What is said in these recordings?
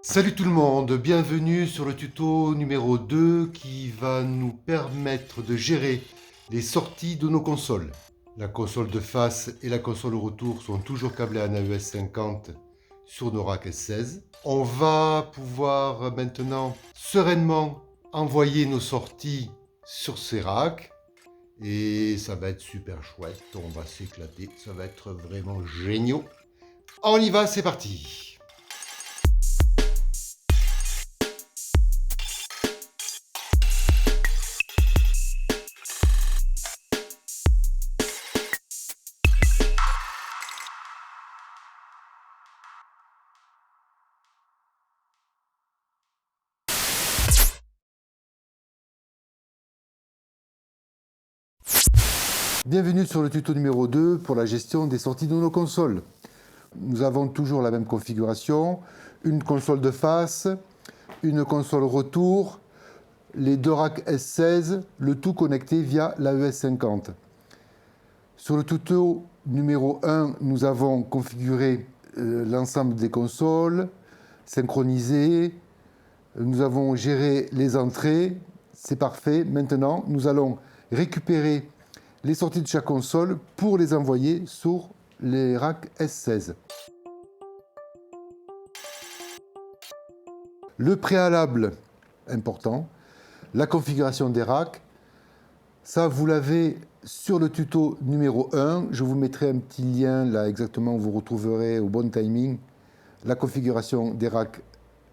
Salut tout le monde, bienvenue sur le tuto numéro 2 qui va nous permettre de gérer les sorties de nos consoles. La console de face et la console retour sont toujours câblées en AES 50 sur nos racks S16. On va pouvoir maintenant sereinement envoyer nos sorties sur ces racks et ça va être super chouette, on va s'éclater, ça va être vraiment génial. On y va, c'est parti! Bienvenue sur le tuto numéro 2 pour la gestion des sorties de nos consoles. Nous avons toujours la même configuration, une console de face, une console retour, les deux racks S16, le tout connecté via l'AES 50. Sur le tuto numéro 1, nous avons configuré l'ensemble des consoles, synchronisé, nous avons géré les entrées, c'est parfait. Maintenant, nous allons récupérer les sorties de chaque console pour les envoyer sur les racks S16. Le préalable important, la configuration des racks, ça vous l'avez sur le tuto numéro 1. Je vous mettrai un petit lien là exactement où vous retrouverez au bon timing la configuration des racks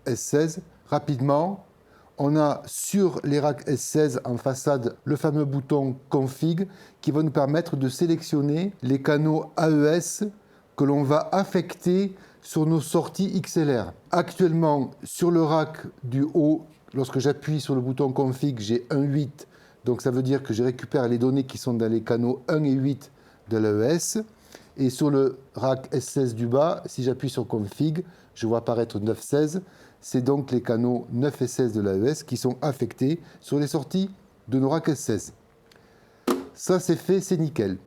S16. Rapidement, on a sur les racks S16 en façade le fameux bouton config qui va nous permettre de sélectionner les canaux AES que l'on va affecter sur nos sorties XLR. Actuellement, sur le rack du haut, lorsque j'appuie sur le bouton config, j'ai 1.8, donc ça veut dire que je récupère les données qui sont dans les canaux 1 et 8 de l'AES. Et sur le rack S16 du bas, si j'appuie sur config, je vois apparaître 9.16. C'est donc les canaux 9 et 16 de l'AES qui sont affectés sur les sorties de nos racks S16. Ça c'est fait, c'est nickel.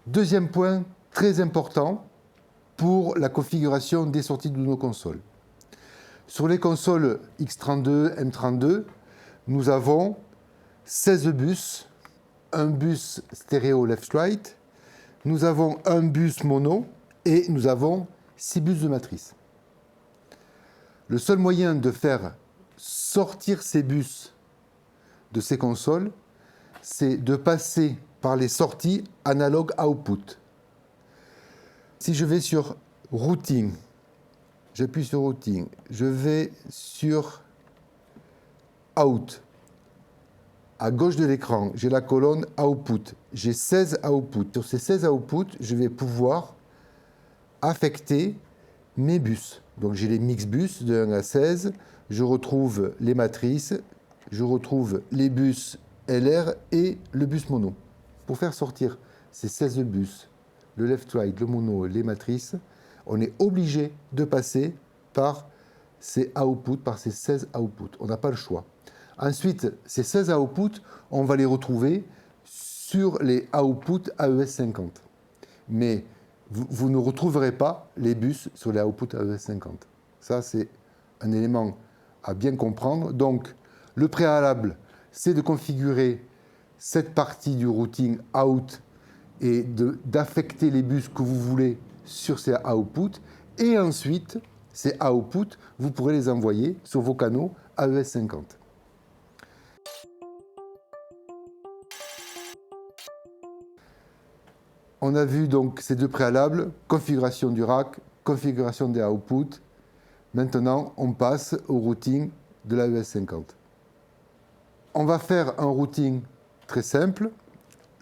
Deuxième point très important pour la configuration des sorties de nos consoles. Sur les consoles X32, M32, nous avons 16 bus, un bus stéréo left-right, nous avons un bus mono et nous avons 6 bus de matrice. Le seul moyen de faire sortir ces bus de ces consoles, c'est de passer par les sorties analog output. Si je vais sur routing, j'appuie sur routing, je vais sur out. À gauche de l'écran, j'ai la colonne output. J'ai 16 outputs. Sur ces 16 outputs, je vais pouvoir affecter mes bus. Donc j'ai les mix bus de 1 à 16, je retrouve les matrices, je retrouve les bus LR et le bus mono. Pour faire sortir ces 16 bus, le left-right, le mono, les matrices, on est obligé de passer par ces outputs, par ces 16 outputs. On n'a pas le choix. Ensuite, ces 16 outputs, on va les retrouver sur les outputs AES 50. Mais vous ne retrouverez pas les bus sur les outputs AES 50. Ça, c'est un élément à bien comprendre. Donc, le préalable, c'est de configurer cette partie du routing out et d'affecter les bus que vous voulez sur ces outputs. Et ensuite, ces outputs, vous pourrez les envoyer sur vos canaux AES 50. On a vu donc ces deux préalables, configuration du rack, configuration des outputs. Maintenant, on passe au routing de l'AES 50. On va faire un routing très simple.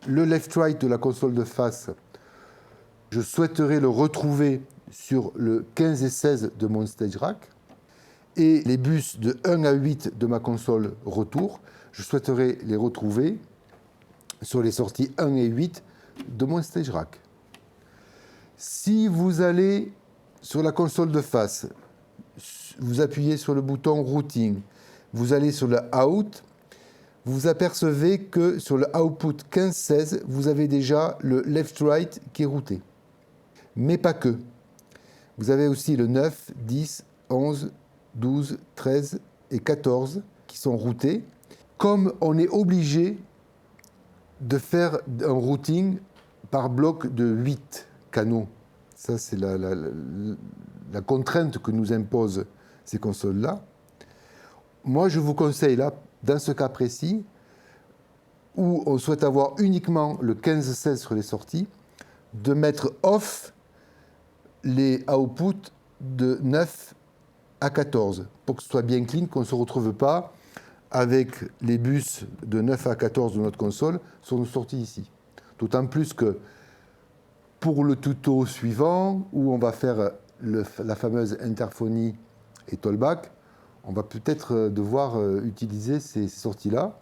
Le left-right de la console de face, je souhaiterais le retrouver sur le 15 et 16 de mon stage rack. Et les bus de 1 à 8 de ma console retour, je souhaiterais les retrouver sur les sorties 1 et 8 de mon stage rack. Si vous allez sur la console de face, vous appuyez sur le bouton routing, vous allez sur le out, vous apercevez que sur le output 15-16, vous avez déjà le left-right qui est routé. mais pas que. Vous avez aussi le 9, 10, 11, 12, 13 et 14 qui sont routés. Comme on est obligé de faire un routing par bloc de 8 canaux, ça c'est la contrainte que nous imposent ces consoles-là. Moi, je vous conseille, là, dans ce cas précis, où on souhaite avoir uniquement le 15-16 sur les sorties, de mettre off les outputs de 9 à 14, pour que ce soit bien clean, qu'on ne se retrouve pas avec les bus de 9 à 14 de notre console sur nos sorties ici. D'autant plus que pour le tuto suivant, où on va faire la fameuse interphonie et tollback, on va peut-être devoir utiliser ces sorties-là.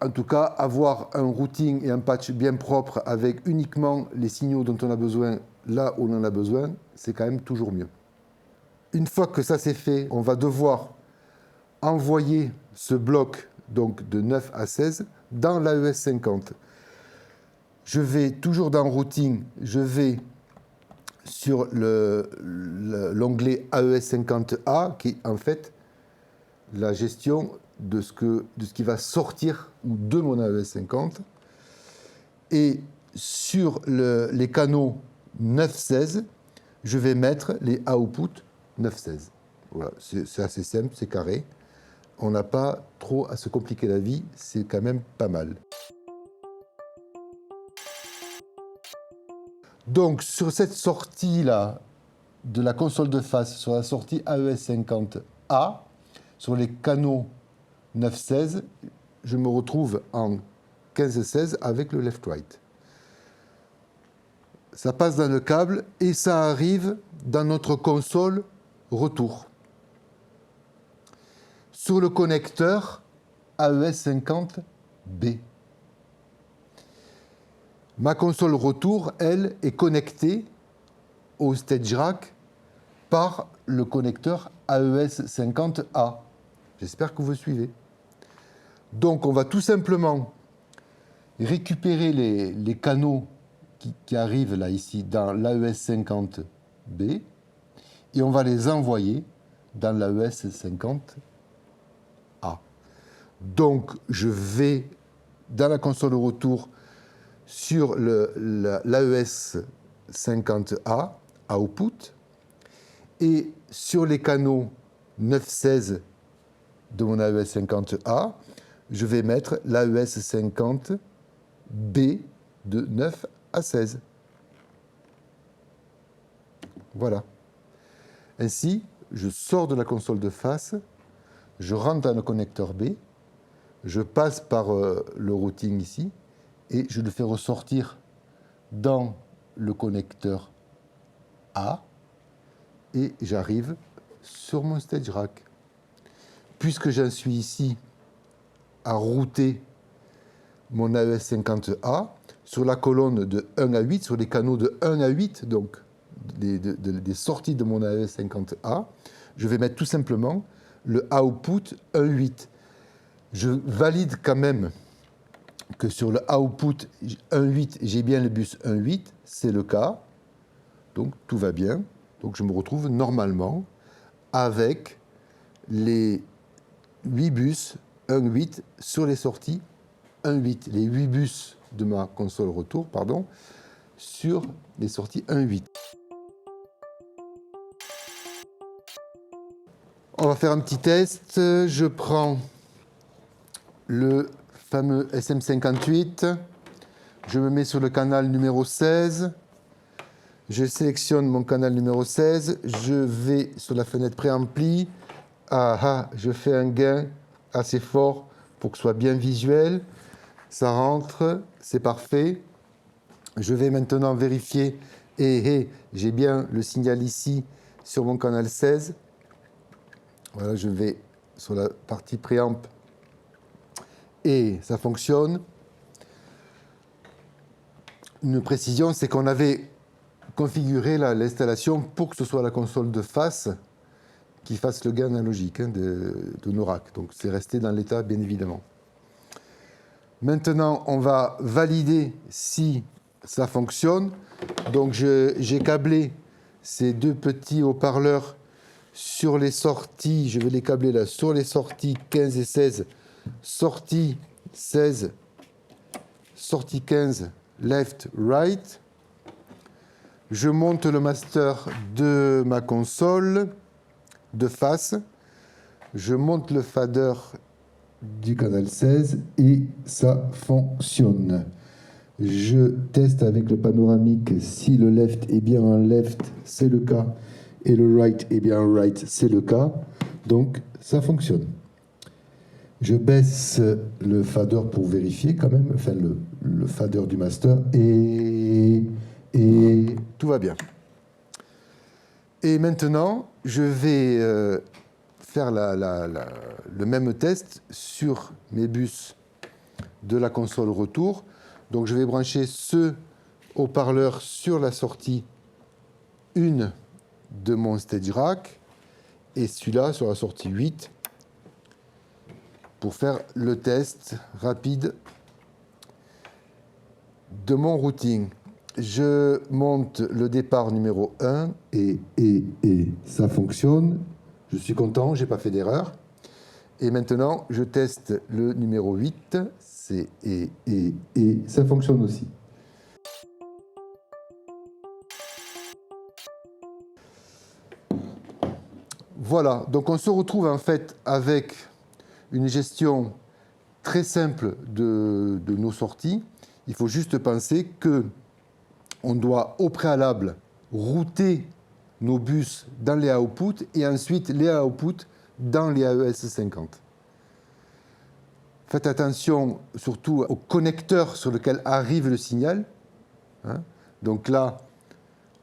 En tout cas, avoir un routing et un patch bien propre avec uniquement les signaux dont on a besoin là où on en a besoin, c'est quand même toujours mieux. Une fois que ça c'est fait, on va devoir envoyer ce bloc donc de 9 à 16 dans l'AES 50. Je vais toujours dans Routing, je vais sur l'onglet AES 50A qui est en fait la gestion de ce qui va sortir de mon AES 50. Et sur les canaux 9-16, je vais mettre les outputs 9-16. Voilà, c'est assez simple, c'est carré. On n'a pas trop à se compliquer la vie, c'est quand même pas mal. Donc sur cette sortie-là de la console de face, sur la sortie AES 50A, sur les canaux 9-16, je me retrouve en 15-16 avec le left-right. Ça passe dans le câble et ça arrive dans notre console retour. Sur le connecteur AES 50B. Ma console retour, elle, est connectée au stage rack par le connecteur AES 50A. J'espère que vous suivez. Donc on va tout simplement récupérer les canaux qui arrivent là, ici, dans l'AES 50B, et on va les envoyer dans l'AES 50A. Donc, je vais dans la console retour sur l'AES 50A, output, et sur les canaux 9-16 de mon AES 50A, je vais mettre l'AES 50B de 9 à 16. Voilà. Ainsi, je sors de la console de face, je rentre dans le connecteur B, je passe par le routing ici, et je le fais ressortir dans le connecteur A, et j'arrive sur mon stage rack. Puisque j'en suis ici à router mon AES 50A, sur la colonne de 1 à 8, sur les canaux de 1 à 8, donc des sorties de mon AES 50A, je vais mettre tout simplement le output 1.8. Je valide quand même que sur le output 1.8, j'ai bien le bus 1.8, c'est le cas, donc tout va bien. Donc je me retrouve normalement avec les 8 bus 1.8 sur les sorties 1.8, les 8 bus de ma console retour, pardon, sur les sorties 1.8. On va faire un petit test. Je prends le fameux SM58. Je me mets sur le canal numéro 16. Je sélectionne mon canal numéro 16. Je vais sur la fenêtre préampli. Je fais un gain assez fort pour que ce soit bien visuel. Ça rentre, c'est parfait. Je vais maintenant vérifier. J'ai bien le signal ici sur mon canal 16. Voilà, je vais sur la partie préamp et ça fonctionne. Une précision, c'est qu'on avait configuré l'installation pour que ce soit la console de face qui fasse le gain analogique de nos racks. Donc c'est resté dans l'état, bien évidemment. Maintenant, on va valider si ça fonctionne. Donc j'ai câblé ces deux petits haut-parleurs sur les sorties, je vais les câbler là, sur les sorties 15 et 16, sortie 16, sortie 15, left, right. Je monte le master de ma console de face. Je monte le fader du canal 16 et ça fonctionne. Je teste avec le panoramique si le left est bien un left, c'est le cas, et le right est bien un right, c'est le cas. Donc ça fonctionne. Je baisse le fader pour vérifier quand même, enfin le fader du master, et tout va bien. Et maintenant, je vais faire le même test sur mes bus de la console retour. Donc je vais brancher ce haut-parleur sur la sortie 1 de mon stage rack et celui-là sur la sortie 8 pour faire le test rapide de mon routing. Je monte le départ numéro 1 et ça fonctionne. Je suis content, je n'ai pas fait d'erreur. Et maintenant, je teste le numéro 8, c'est et ça fonctionne aussi. Voilà, donc on se retrouve en fait avec une gestion très simple de nos sorties. Il faut juste penser qu'on doit au préalable router nos bus dans les outputs et ensuite les outputs dans les AES 50. Faites attention surtout au connecteur sur lequel arrive le signal. Hein. Donc là,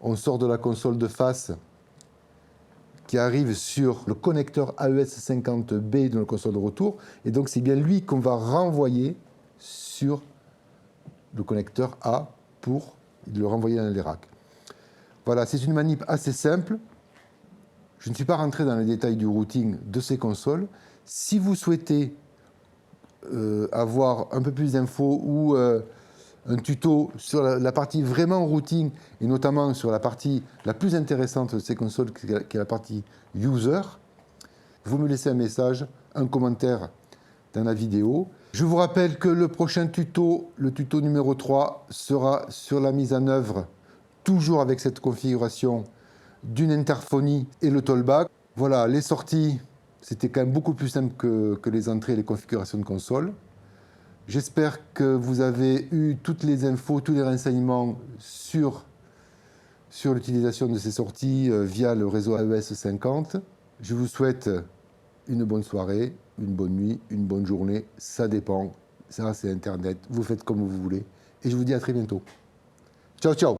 on sort de la console de face qui arrive sur le connecteur AES50B de la console de retour. Et donc c'est bien lui qu'on va renvoyer sur le connecteur A pour le renvoyer dans les racks. Voilà, c'est une manip assez simple. Je ne suis pas rentré dans les détails du routing de ces consoles. Si vous souhaitez avoir un peu plus d'infos ou un tuto sur la partie vraiment routing et notamment sur la partie la plus intéressante de ces consoles qui est la partie user, vous me laissez un message, un commentaire dans la vidéo. Je vous rappelle que le prochain tuto, le tuto numéro 3, sera sur la mise en œuvre, toujours avec cette configuration d'une interphonie et le tollback. Voilà, les sorties, c'était quand même beaucoup plus simple que les entrées et les configurations de console. J'espère que vous avez eu toutes les infos, tous les renseignements sur l'utilisation de ces sorties via le réseau AES 50. Je vous souhaite une bonne soirée, une bonne nuit, une bonne journée, ça dépend. Ça, c'est Internet, vous faites comme vous voulez. Et je vous dis à très bientôt. Ciao, ciao!